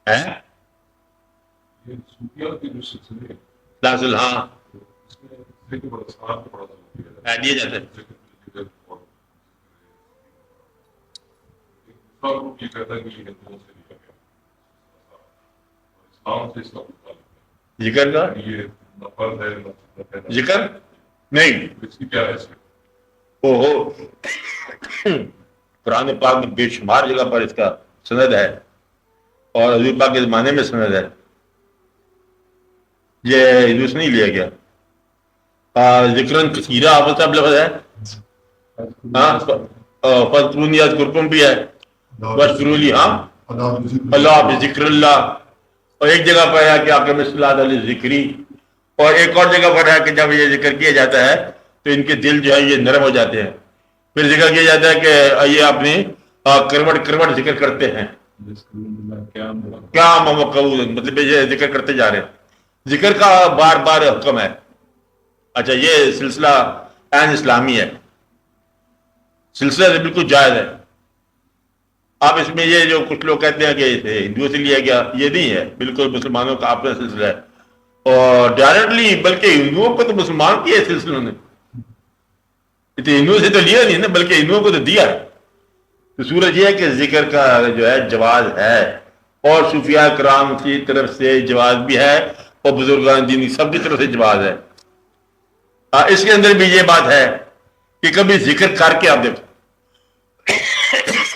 ہے دراصل ہاں دیا جاتا ہے. ذکر کا ذکر نہیں او ہو قرآن پاک میں بے شمار جگہ پر اس کا سند ہے اور حضور پاک کے زمانے میں سند ہے. یہ ہندو سے نہیں لیا گیا. ذکرن کثیرہ آپ صاحب لفظ ہے. فذکرونی اذکرکم بھی ہے. واشکروا لی ہاں اللہ بذکر اللہ. اور ایک جگہ پر ہے کہ آپ صلی اللہ علیہ ذکری. اور ایک اور جگہ پر ہے کہ جب یہ ذکر کیا جاتا ہے تو ان کے دل جو ہے یہ نرم ہو جاتے ہیں. پھر ذکر کیا جاتا ہے کہ یہ اپنی کروٹ ذکر کرتے ہیں. کیا مطلب یہ ذکر کرتے جا رہے ہیں. ذکر کا بار بار حکم ہے. اچھا یہ سلسلہ عین اسلامی ہے. سلسلہ سے بالکل جائز ہے. آپ اس میں یہ جو کچھ لوگ کہتے ہیں کہ ہندوؤں سے لیا گیا, یہ نہیں ہے. بالکل مسلمانوں کا اپنا سلسلہ ہے اور ڈائریکٹلی بلکہ ہندوؤں کو تو مسلمان کیا ہے سلسلوں نے. ہندوؤں سے تو لیا نہیں نا بلکہ ہندوؤں کو تو دیا ہے. تو صورت یہ ہے کہ ذکر کا جو ہے جواز ہے اور صوفیاء کرام کی طرف سے جواز بھی ہے اور بزرگان دین سب کی طرف سے جواز ہے. اس کے اندر بھی یہ بات ہے کہ کبھی ذکر کر کے آپ دیکھو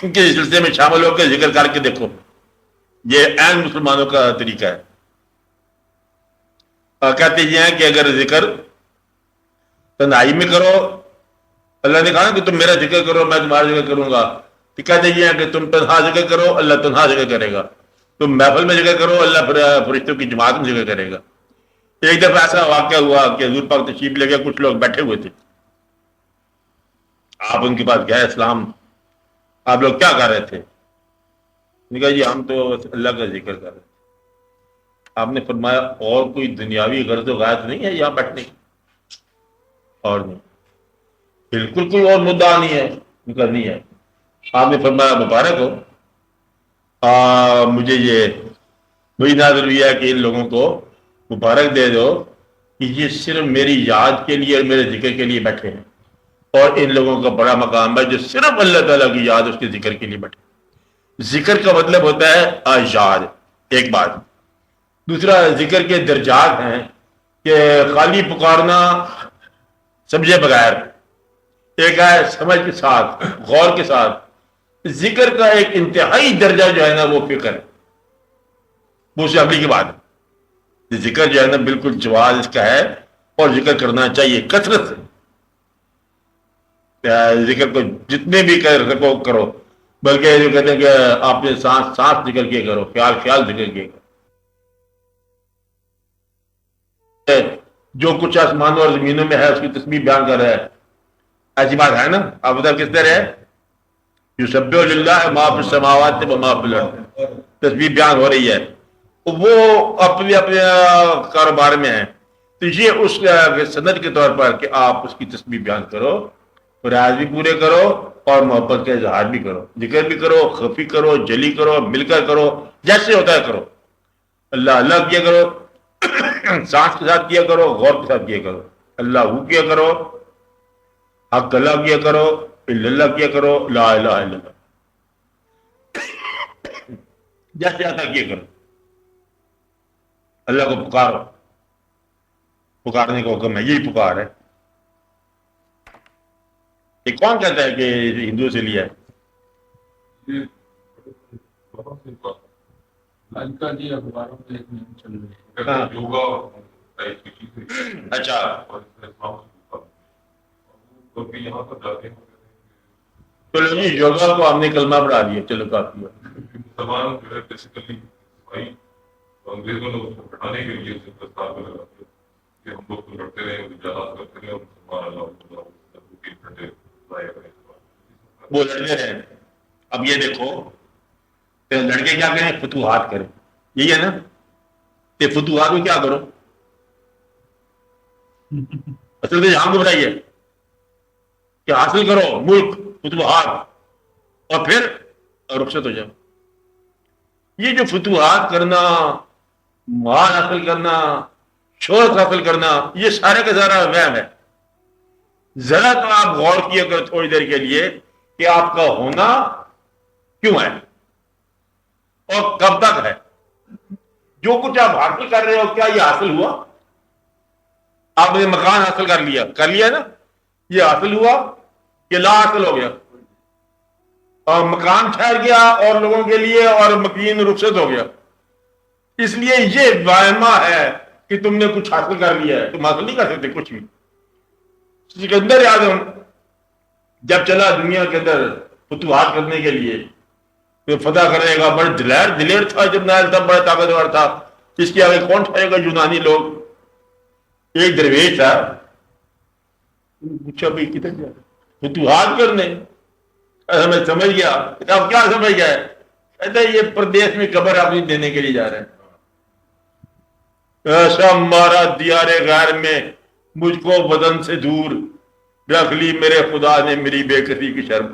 کے سلسلے میں شامل ہو کے ذکر کر کے دیکھو. یہ عین مسلمانوں کا طریقہ ہے. کہتے یہ ہیں کہ اگر ذکر تنہائی میں کرو, اللہ نے کہا کہ تم میرا ذکر کرو میں تمہارا ذکر کروں گا. تو کہتے یہ ہیں کہ تم تنہا ذکر کرو اللہ تنہا ذکر کرے گا. تم محفل میں ذکر کرو اللہ فرشتوں کی جماعت میں ذکر کرے گا. ایک دفعہ ایسا واقعہ ہوا کہ حضور پاک تشریف لے گئے, کچھ لوگ بیٹھے ہوئے تھے. آپ ان کے پاس گئے, اسلام آپ لوگ کیا کر رہے تھے؟ نے کہا جی ہم تو اللہ کا ذکر کر رہے تھے. آپ نے فرمایا اور کوئی دنیاوی غرض و غایت نہیں ہے یہاں بیٹھنے کی؟ اور نہیں, بالکل کوئی اور مدعا نہیں ہے. نہیں ہے. آپ نے فرمایا مبارک ہو, مجھے یہ وہی نازل ہوئی ہے کہ ان لوگوں کو مبارک دے دو کہ یہ صرف میری یاد کے لیے اور میرے ذکر کے لیے بیٹھے ہیں. اور ان لوگوں کا بڑا مقام ہے جو صرف اللہ تعالیٰ کی یاد اس کے ذکر کے لیے بیٹھے. ذکر کا مطلب ہوتا ہے یاد, ایک بات. دوسرا ذکر کے درجات ہیں کہ خالی پکارنا سمجھے بغیر, ایک ہے سمجھ کے ساتھ غور کے ساتھ. ذکر کا ایک انتہائی درجہ جو ہے نا وہ فکر ہے, وہ سے عملی کی بات ہے. ذکر جو ہے نا بالکل جواز اس کا ہے اور ذکر کرنا چاہیے کثرت سے. ذکر کو جتنے بھی کر سکو کرو, بلکہ جو کہتے ہیں کہ آپ نے سانس سانس ذکر کیا کرو, خیال خیال ذکر کیا کرو. جو کچھ آسمانوں اور زمینوں میں ہے اس کی تسبیح بیان کر رہا ہے. ایسی بات ہے نا. آپ بتا کس طرح ہے یسبح للہ ما فی السماوات و ما فی الارض, تسبیح بیان ہو رہی ہے. وہ اپنے اپنے کاروبار میں ہے. تو یہ اس سند کے طور پر کہ آپ اس کی تسبیح بیان کرو, فراز بھی پورے کرو اور محبت کا اظہار بھی کرو. ذکر بھی کرو, خفی کرو, جلی کرو, مل کر کرو, جیسے ہوتا ہے کرو. اللہ اللہ کیا کرو, سانس کے ساتھ کیا کرو, غور کے ساتھ کیا کرو. اللہ ہو کیا کرو, حق اللہ کیا کرو, اللہ کیا کرو, لا الہ الا اللہ, جیسے آتا کیا کرو. اللہ کو پکارو, پکارنے کا حکم ہے, یہی پکار ہے. یہ کون کہتا ہے کہ ہندو سے لیا ہے؟ اچھا چلو جی یوگا کو ہم نے کلمہ پڑھا دیا, چلو کافی ہے. انگریزوں نے اس کو بٹھانے کے لیے کہ ہم لوگ تو لڑتے رہے, جہاد کرتے رہے اور وہ لڑتے رہے. اب یہ دیکھو لڑکے کیا کریں, فتوحات کریں, یہی ہے نا. کہ فتوحات میں کیا کرو, اصل میں یہاں کو بتائیے کہ حاصل کرو ملک, فتوحات, اور پھر رخصت ہو جاؤ. یہ جو فتوحات کرنا، مال حاصل کرنا، شہرت حاصل کرنا، یہ سارے کا سارا وہم ہے. ذرا تو آپ غور کیے کرو تھوڑی دیر کے لیے کہ آپ کا ہونا کیوں ہے اور کب تک ہے. جو کچھ آپ حاصل کر رہے ہو کیا یہ حاصل ہوا؟ آپ نے مکان حاصل کر لیا نا، یہ حاصل ہوا کہ لا حاصل ہو گیا؟ اور مکان ٹھہر گیا اور لوگوں کے لیے، اور مکین رخصت ہو گیا. اس لیے یہ وہمہ ہے کہ تم نے کچھ حاصل کر لیا ہے. تم حاصل نہیں کر سکتے کچھ بھی. سکندر اعظم جب چلا دنیا کے اندر فتوحات کرنے کے لیے، تو فتح کرنے کا بڑا دلیر تھا، جب نائل تھا بڑا طاقتور تھا. اس کے آگے کون ٹھہرے گا؟ یونانی لوگ. ایک درویش تھا، پوچھا بھائی کدھر جا رہے؟ فتوحات کرنے. ہمیں سمجھ گیا. اب کیا سمجھ گیا ہے؟ کہتا ہے یہ پردیس میں قبر اپنی دینے کے لیے جا رہے ہیں. ایسا مارا دیار غیر میں مجھ کو وطن سے دور، رکھ لی میرے خدا نے میری بے کسی کی شرم.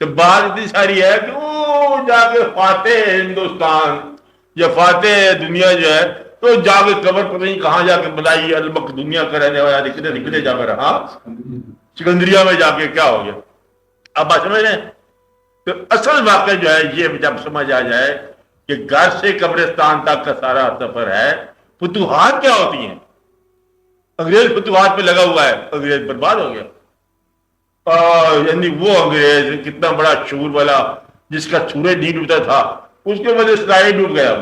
تو بات اتنی ساری ہے کہ وہ جا کے فاتح ہندوستان یا فاتح دنیا جو ہے، تو جا کے قبر پتہ نہیں کہاں جا کے بنائی، المک دنیا کا رہنے والا نکلے جا کر رہا سکندریہ میں جا کے کیا ہو گیا. اب بات سمجھ رہے ہیں؟ تو اصل واقعہ جو ہے یہ جب سمجھ آ جائے کہ گھر سے قبرستان تک کا سارا سفر ہے. فتوحات کیا ہوتی ہیں؟ انگریز فتوحات پہ لگا ہوا ہے، انگریز برباد ہو گیا. یعنی وہ انگریز کتنا بڑا شعور والا، جس کا سورج نہیں ڈوبتا تھا، اس کے وجہ سے سارے ڈوب گیا.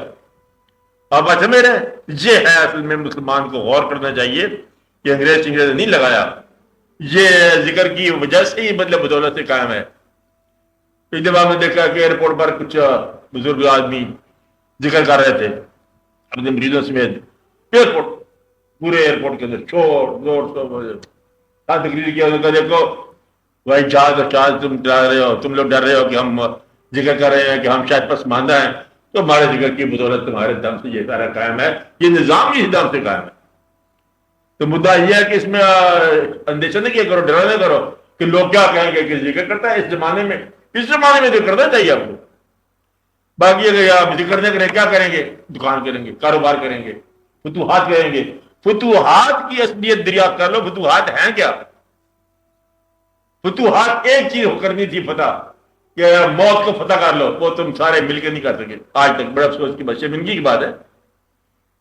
اب اچھا میرے یہ ہے اصل میں مسلمان کو غور کرنا چاہیے کہ انگریز نہیں لگایا. یہ ذکر کی وجہ سے ہی بدلے بدولت سے قائم ہے. ایک دفعہ میں دیکھا کہ ایئرپورٹ پر کچھ بزرگ آدمی ذکر کر رہے تھے اپنے مریضوں سمیت. ایئرپورٹ، پورے ایئرپورٹ کے اندر شور زور تقریر کیا. انہوں نے کہا دیکھو بھائی، جہاز تم ڈر رہے ہو، تم لوگ ڈر رہے ہو کہ ہم ذکر کر رہے ہیں کہ ہم شاید پسماندہ ہیں، تو ہمارے ذکر کی بدولت تمہارے دم سے یہ سارا قائم ہے. یہ نظام ہی دم سے قائم ہے. تو مدعا یہ ہے کہ اس میں اندیشہ نہیں کیا کرو، ڈرا نہیں کرو کہ لوگ کیا کہیں گے کہ ذکر کرتا ہے. اس زمانے میں تو کرنا چاہیے آپ کو. باقی اگر آپ ذکر نہیں کریں کیا کریں گے؟ دکان کریں گے، کاروبار کریں گے، فتوحات کریں گے. فتوحات کی اصلیت دریافت کر لو. فتوحات ہیں کیا؟ فتوحات ایک چیز کرنی تھی فتح، کہ موت کو فتح کر لو. وہ تم سارے مل کے نہیں کر سکے آج تک. بڑے افسوس کی بات، شرمندگی کی بات ہے.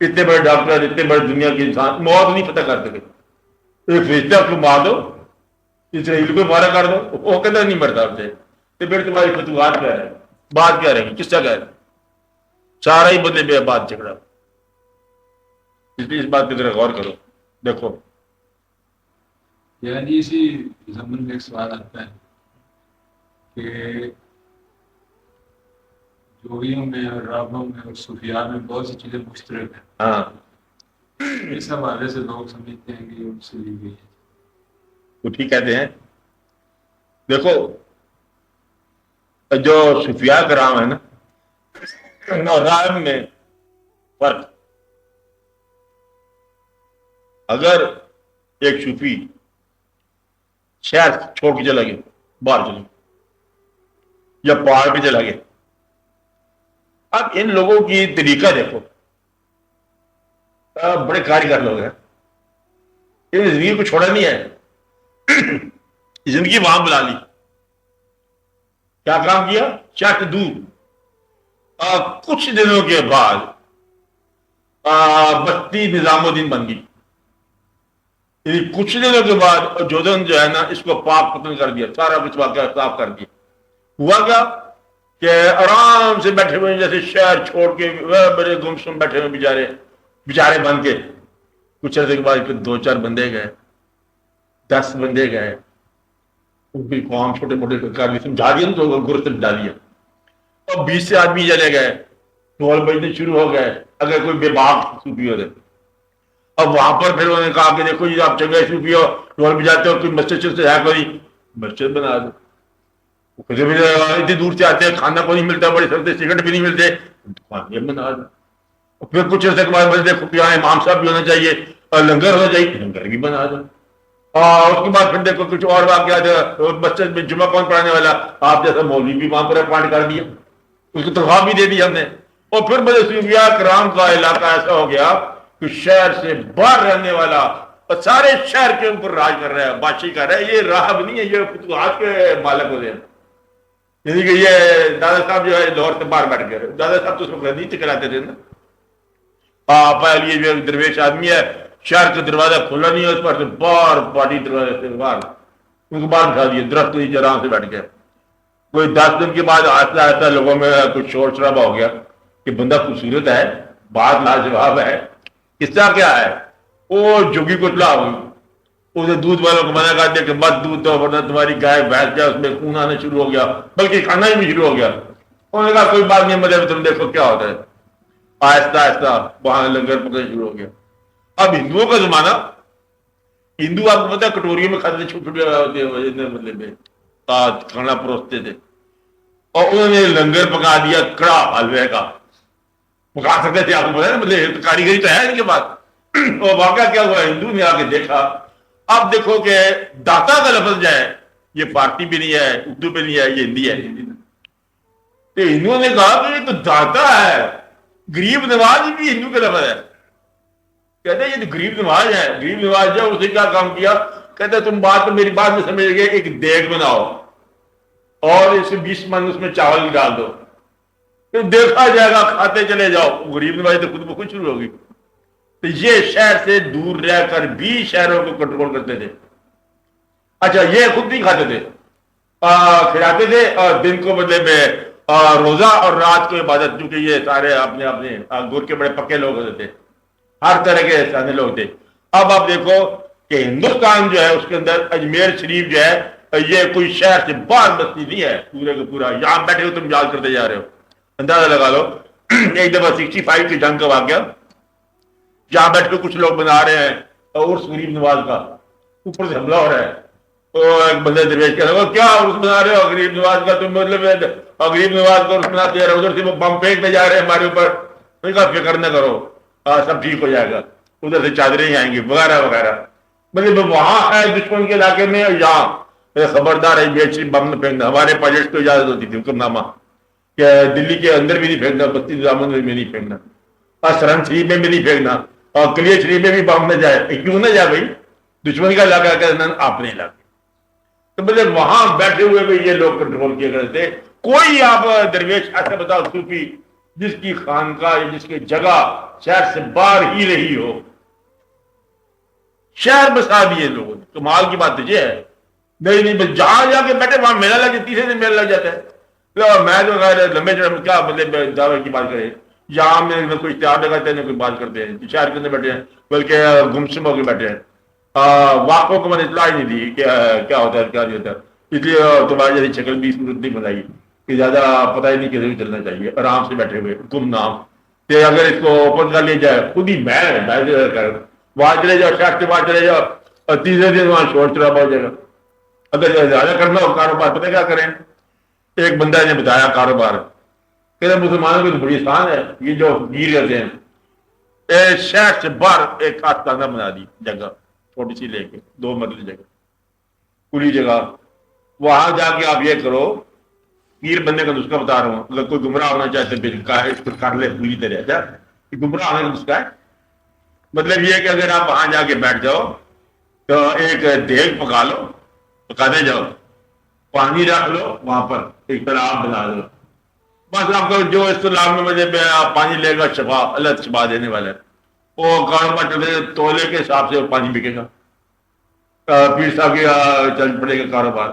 اتنے بڑے ڈاکٹر، اتنے بڑے دنیا کے انسان موت نہیں فتح کر سکے. ایک فرشتہ کو مار دو، اسرائیل کو مارا کر دو، وہ کدھر نہیں مرتا آپ سے. تو پھر تمہاری فتوحات کیا ہے؟ بات کیا رہے گی؟ کس طرح ہے؟ سارا ہی بدلے بے بات جھگڑا. اس لیے اس بات کی طرح غور کرو. دیکھو یعنی اسی ضمن میں ایک سوال آتا ہے کہ جوگیوں میں اور راگوں میں اور صوفیاء میں بہت سی چیزیں مشترک ہیں. ہاں، اس حوالے سے لوگ سمجھتے ہیں کہ یہ ان سے لی گئی ہے. وہ ٹھیک کہتے ہیں. دیکھو جو صوفیاء کرام ہے نا، اور راگ میں فرق. اگر ایک صوفی شہر چھوڑ کے چلا گیا، باہر چلا گیا یا پہاڑ پہ چلا گیا، اب ان لوگوں کی طریقہ دیکھو، بڑے کاریگر لوگ ہیں. انہیں زندگی کو چھوڑا نہیں ہے، زندگی وہاں بلا لی. کیا کام کیا؟ چٹ دور. کچھ دنوں کے بعد بستی نظام الدین بن گئی. کچھ دنوں کے بعد جودھن جو ہے نا، اس کو پاک پتن کر دیا، سارا کچھ واقعہ صاف کر دیا. ہوا کیا کہ آرام سے بیٹھے ہوئے جیسے شہر چھوڑ کے بڑے گمسم بیٹھے ہوئے بیچارے بن کے. کچھ عرصے کے بعد 2-4 بندے گئے، 10 بندے گئے. قوم چھوٹے موٹے کار سمجھا دیا تو گرس سمجھا دیا. اور 20 سے آدمی چلے گئے، ڈھول بجنے شروع ہو گئے. اگر کوئی بے باک صوفی ہو جائے، اب وہاں پر پھر انہوں نے کہا کہ دیکھو جی آپ چنگے صوفی ہو، ڈھول بجاتے ہو، کوئی مسجد سے ہے کوئی مسجد بنا دو. اتنی دور سے آتے ہیں، کھانا کو نہیں ملتا، بڑے سستے سگریٹ بھی نہیں ملتے، دکان بنا دو. پھر کچھ عرصے کے بعد بولے دیکھو یہاں امام صاحب بھی ہونا چاہیے اور لنگر ہونا چاہیے، لنگر بھی بنا دو. اور اس کے بعد پھر دیکھو کچھ اور واقعات، مسجد میں جمعہ کون پڑھانے والا، آپ جیسا مولوی بھی وہاں پر اپوائنٹ کر دیا. اس کو تنخواہ بھی دے دی ہم نے. اور پھر بڑے صوفیاء کرام کا علاقہ ایسا ہو گیا کہ شہر سے باہر رہنے والا اور سارے شہر کے اوپر راج کر رہا ہے, بادشاہی کر رہا ہے. یہ راہب نہیں ہے, یہ فتوحات کے مالک ہوتے ہیں. یعنی کہ یہ دادا صاحب جو ہے لاہور سے باہر بیٹھ گئے. دادا صاحب تو اس وقت نہیں چکراتے تھے نا. یہ جو درویش آدمی ہے, شہر کا دروازہ کھلا نہیں ہے, اس پر سے باہر پارٹی دروازے سے باہر ان کو باہر اٹھا دیے, درخت کے نیچے آرام سے بیٹھ گئے. کوئی 10 دن کے بعد آہستہ آہستہ لوگوں میں کچھ شور شرابہ ہو گیا کہ بندہ خوبصورت ہے, بات لاجواب ہے, اس طرح کیا ہے. وہ جھگی کو چلا ہوئی, اسے دودھ والوں کو منع کر دیا کہ مت دودھ دو ورنہ تمہاری گائے بھینس جائے, اس میں خون آنا شروع ہو گیا, بلکہ کھانا بھی شروع ہو گیا. انہوں نے کہا کوئی بات نہیں, مطلب تم دیکھو کیا ہوتا ہے. آہستہ آہستہ وہاں لنگر پکڑنا شروع ہو گیا. اب ہندوؤں کا زمانہ, ہندو آپ کو پتا ہے کٹوریوں میں کھاتے تھے, چھوٹے چھوٹے ہوتے ہیں, مطلب کھانا پروستے تھے. اور انہوں نے لنگر پکا دیا کڑا حلوے کا, پکا سکتے تھے, آپ کو پتا ہے, مطلب کاریگری تو ہے ان کے پاس. اور واقعہ کیا ہوا, ہندو نے آ کے دیکھا. اب دیکھو کہ داتا کا لفظ جو ہے یہ فارسی بھی نہیں ہے, اردو بھی نہیں ہے, یہ ہندی ہے. تو ہندوؤں نے کہا کہ یہ تو داتا ہے, غریب نواز بھی ہندو کا لفظ ہے. کہتے ہیں یہ تو غریب نواز ہے. غریب نواز جو اسے کیا کام کیا, کہتے ہیں تم بات میری بات میں سمجھ گئے, ایک دیگ بناؤ اور اس 20 من اس میں چاول ڈال دو, پھر دیکھا جائے گا, کھاتے چلے جاؤ. غریب نواز تو خود بخود شروع ہوگی. تو یہ شہر سے دور رہ کر بھی شہروں کو کنٹرول کرتے تھے. اچھا, یہ خود نہیں کھاتے تھے, کھلاتے تھے, اور دن کو بدلے میں روزہ اور رات کو عبادت, کیونکہ یہ سارے اپنے اپنے گور کے بڑے پکے لوگ ہوتے تھے, ہر طرح کے سادے لوگ تھے. اب آپ دیکھو کہ ہندوستان جو ہے اس کے اندر اجمیر شریف جو ہے یہ کوئی شہر سے باہر بستی نہیں ہے, پورے کا پورا یہاں بیٹھے ہو تم یاد کرتے جا رہے ہو. اندازہ لگا لو, ایک دفعہ 65 کی جنگ کا واقعہ, جہاں بیٹھ کے کچھ لوگ بنا رہے ہیں عرس غریب نواز کا, اوپر سے حملہ ہو رہا ہے. تو ایک بندے درویش کہہ رہا ہے کیا عرس بنا رہے ہو غریب نواز کا, تم مطلب غریب نواز کا عرس بناتے ہیں, ادھر سے وہ بم پھینکتے جا رہے ہیں ہمارے اوپر. میں نے کہا فکر نہ کرو, سب ٹھیک ہو جائے گا, ادھر سے چادریں ہی آئیں گی وغیرہ وغیرہ. مطلب وہاں ہے دشمن کے علاقے میں, یہاں خبردار ہے یہ بم نہ پھینکنا. ہمارے پائلٹس کو اجازت ہوتی تھی حکم نامہ کہ دلی کے اندر بھی نہیں پھینکنا, بستی نظام میں نہیں پھینکنا, سرحد شریف میں بھی نہیں پھینکنا, اور کلیئر شریف میں بھی بم نہ جائے. کیوں نہ جائے بھائی, دشمن کا علاقہ کا اپنے علاقے. تو مطلب وہاں بیٹھے ہوئے بھی یہ لوگ کنٹرول کیا کرتے تھے. کوئی آپ درویش ایسا بتاؤ صوفی جس کی خانقاہ, جس کی جگہ شہر سے باہر ہی رہی ہو, شہر بسا دیے لوگوں نے. کمال کی بات یہ ہے. نہیں بس جہاں جا کے بیٹھے وہاں میلہ لگ جاتا, تیسرے دن میلہ لگ جاتا ہے. میں تو غیر لمبے چڑھے کیا مطلب دعوے کی بات کرے, یہاں میں کوئی اشتہار لگاتے ہیں, کوئی بات کرتے ہیں, شہر کے اندر بیٹھے ہیں, بلکہ گمشم ہو کے بیٹھے ہیں. واقعوں کو میں نے اطلاع ہی نہیں دی کہ کیا ہوتا ہے کیا نہیں ہوتا. اس لیے تمہاری جیسی شکل بھی صورت نہیں بنائی کہ زیادہ پتہ ہی نہیں کسی بھی چلنا چاہیے, آرام سے بیٹھے ہوئے گم نام. کہ اگر اس کو اوپن کر لیا جائے, خود ہی میں وہاں چلے جاؤ, شہر کے باہر چلے جاؤ, اور تیسرے دن وہاں شور شرابہ ہو جائے گا. اگر زیادہ کرنا ہو کاروبار, پتہ کیا کریں. ایک بندہ نے بتایا کاروبار, کہ مسلمانوں کی تو بڑی آسان ہے, یہ جو گیر کرتے ہیں شہر سے باہر ایک آستانہ بنا دی, جگہ چھوٹی سی لے کے 2 مرلے جگہ, کھلی جگہ. وہاں جا کے آپ یہ کرو, پیر بننے کا نسخہ بتا رہا ہوں, اگر کوئی گمراہ ہونا چاہتے اس کو کر لے پوری طرح. اچھا, یہ گمراہ ہونے کا نسخہ ہے. مطلب یہ کہ اگر آپ وہاں جا کے بیٹھ جاؤ تو ایک دیگ پکا لو, پکاتے جاؤ, پانی رکھ لو وہاں پر, ایک تالاب بنا دو, بس آپ کو جو اس تالاب میں مجھے پانی لے گا شفا, اللہ شفا دینے والا ہے. وہ کاروبار چلے, تولے کے حساب سے وہ پانی بکے گا, پیر صاحب کی چل پڑے گا کاروبار.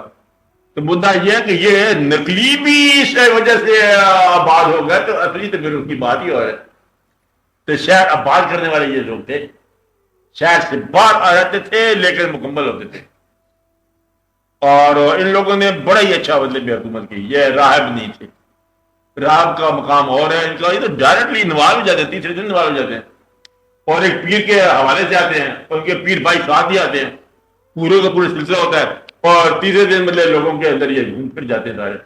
تو مدعا یہ ہے کہ یہ نقلی بھی اس وجہ سے آباد ہو گیا, تو اصلی تو پھر اس کی بات ہی ہو ہے. تو شہر آباد کرنے والے یہ لوگ تھے, شہر سے باہر آ جاتے تھے لیکن مکمل ہوتے تھے. اور ان لوگوں نے بڑا ہی اچھا مطلب حکومت کی. یہ راہب نہیں تھے, راہب کا مقام اور ہے ان کا, یہ تو ڈائریکٹلی انوالو ہو جاتے ہیں, تیسرے دن انوالو ہو جاتے ہیں, اور ایک پیر کے حوالے سے آتے ہیں, ان کے پیر بھائی ساتھ ہی آتے ہیں, پورے کا پورا سلسلہ ہوتا ہے, اور تیسرے دن مطلب لوگوں کے اندر یہ گھوم پھر جاتے ہیں سارے.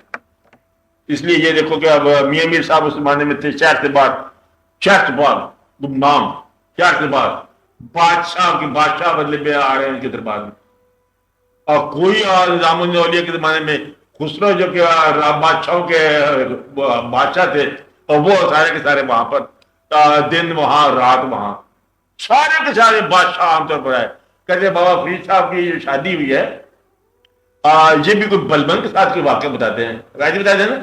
اس لیے یہ دیکھو کہ اب میاں میر صاحب اس زمانے میں تھے, شہر سے باہر, شہر سے باہر گمنام, شہر سے باہر بادشاہ کے بادشاہ مطلب آ رہے ہیں ان کے دربار میں. اور کوئی نظام الاولیاء کے زمانے میں خسرو جو کہ بادشاہوں کے بادشاہ تھے، اور وہ سارے کے سارے وہاں پر دن وہاں رات وہاں، سارے کے سارے بادشاہ عام طور پر آئے. کہتے بابا فرید صاحب کی جو شادی ہوئی ہے یہ بھی کوئی بلبن کے ساتھ کوئی واقعہ بتاتے ہیں، راجی بتاتے ہیں نا.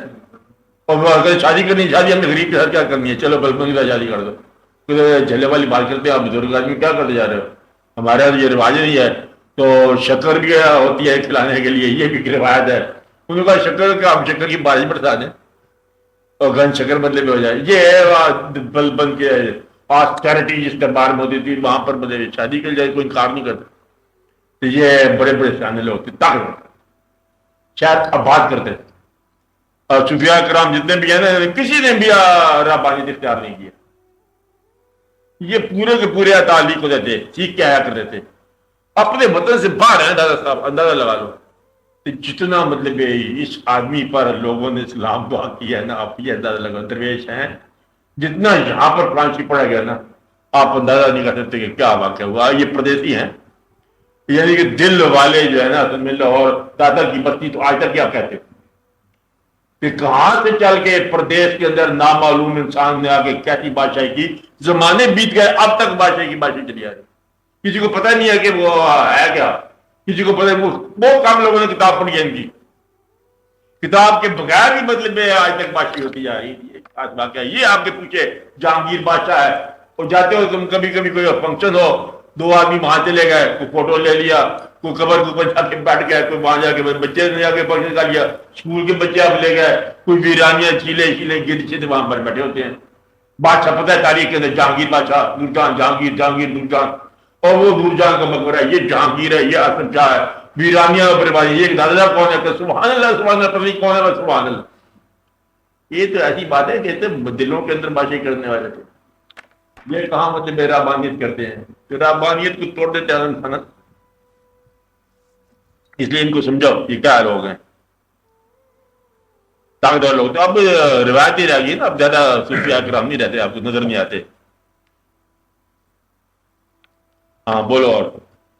اور وہ اگر شادی کرنی، شادی ہم نے غریب کے ساتھ کیا کرنی ہے، چلو بلبن کے ساتھ شادی کر دو. جھلے والی بات کرتے ہیں آپ بزرگ آدمی کیا کرتے جا رہے ہو، ہمارے یہاں یہ رواج نہیں ہے. تو شکر بھی ہوتی ہے کھلانے کے لیے، یہ بھی روایت ہے. انہوں نے کہا شکر کا ہم شکر کی بارش برسا دیں اور گن شکر بدلے میں ہو جائے. یہ ہے بلبن کے آسٹیرٹی جس دربار میں ہوتی تھی، وہاں پر مجھے شادی کے لیے کوئی انکار نہیں کرتا. تو یہ بڑے بڑے سیانے لوگ تھے، طاقت شاید آباد کرتے تھے. اور صوفیاء کرام جتنے بھی ہیں نا، کسی نے بھی ربانیت اختیار نہیں کیا. یہ پورے کے پورے تعلیق ہوتے تھے، سیکھ کے آیا کرتے تھے. اپنے وطن سے باہر ہیں دادا صاحب، اندازہ لگا لو. جتنا مطلب اس آدمی پر لوگوں نے اسلام دعا کیا ہے نا، آپ یہ اندازہ لگا. درویش ہیں جتنا یہاں پر فرانسی پڑھا گیا نا، آپ اندازہ نہیں کر سکتے کہ کیا واقعہ ہوا. یہ پردیسی ہیں، یعنی کہ دل والے جو ہے نا، اصل میں لاہور دادا کی بستی تو آج تک کیا کہتے کہ کہاں سے چل کے پردیش کے اندر نامعلوم انسان نے آگے کیسی بادشاہی کی. زمانے بیت گئے، اب تک بادشاہی کی بادشاہی چلی آ رہی. کسی کو پتہ نہیں ہے کہ وہ ہے کیا، کسی کو پتہ. بہت کم لوگوں نے کتاب پڑھی ہے ان کی. کتاب کے بغیر بھی مطلب آج تک بادشاہی ہوتی جا رہی تھی. آج واقعہ یہ آپ کے پیچھے جہانگیر بادشاہ ہے، اور جاتے ہو تم کبھی کبھی کوئی فنکشن ہو، دو آدمی وہاں چلے گئے، کوئی فوٹو لے لیا، کوئی قبر کے اوپر جا کے بیٹھ گیا، کوئی وہاں جا کے بچے نے جا کے فنکشن کر لیا، اسکول کے بچے آپ لے گئے، کوئی ویرانیاں چیلے گرچے تھے وہاں پر بیٹھے ہوتے ہیں. بادشاہ پتہ ہے تاریخ کے اندر جہانگیر بادشاہ، نور جہاں جہانگیر، جہانگیر نور جہاں، اور وہ نور جہاں کا مقبرہ ہے، یہ جہانگیر ہے، یہ اصل شاہ ہے. ویرانیاں بربادی، یہ دادا کون ہے کہ سبحان اللہ سبحان اللہ، پتہ نہیں کون ہے بس سبحان اللہ. یہ تو ایسی بات ہے کہ دلوں کے اندر بادشاہی کرنے والے تھے. یہ کہاں مطلب رابانیت کرتے ہیں، کہ رابانیت کو توڑ دیتے ہیں انسان. اس لیے ان کو سمجھاؤ یہ کیا لوگ ہیں، طاقتور لوگ. تو اب روایت ہی رہ گئی نا، اب زیادہ صوفیاء کرام نہیں رہتے، آپ کو نظر نہیں آتے. ہاں بولو. اور